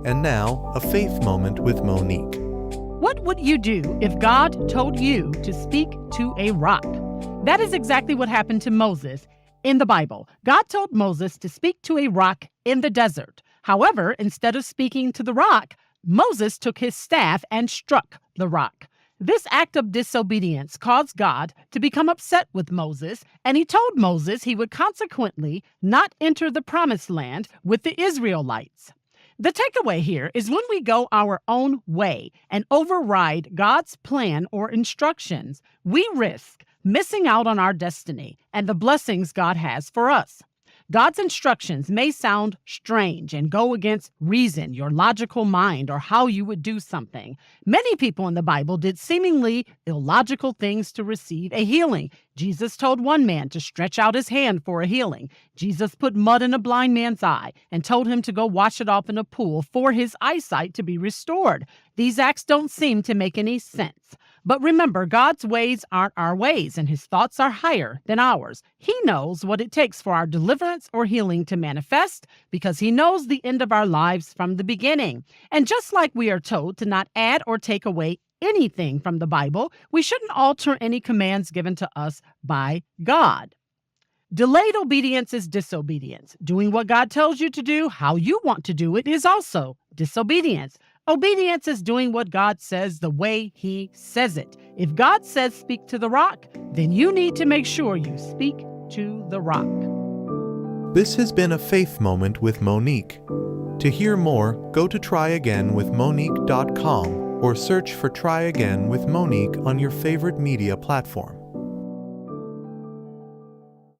And now, a faith moment with Monique. What would you do if God told you to speak to a rock? That is exactly what happened to Moses in the Bible. God told Moses to speak to a rock in the desert. However, instead of speaking to the rock, Moses took his staff and struck the rock. This act of disobedience caused God to become upset with Moses, and he told Moses he would consequently not enter the promised land with the Israelites. The takeaway here is when we go our own way and override God's plan or instructions, we risk missing out on our destiny and the blessings God has for us. God's instructions may sound strange and go against reason, your logical mind, or how you would do something. Many people in the Bible did seemingly illogical things to receive a healing. Jesus told one man to stretch out his hand for a healing. Jesus put mud in a blind man's eye and told him to go wash it off in a pool for his eyesight to be restored. These acts don't seem to make any sense. But remember, God's ways aren't our ways, and his thoughts are higher than ours. He knows what it takes for our deliverance or healing to manifest because he knows the end of our lives from the beginning. And just like we are told to not add or take away anything from the Bible, we shouldn't alter any commands given to us by God. Delayed obedience is disobedience. Doing what God tells you to do, how you want to do it, is also disobedience. Obedience is doing what God says the way he says it. If God says speak to the rock, then you need to make sure you speak to the rock. This has been a faith moment with Monique. To hear more, go to tryagainwithmonique.com or search for Try Again with Monique on your favorite media platform.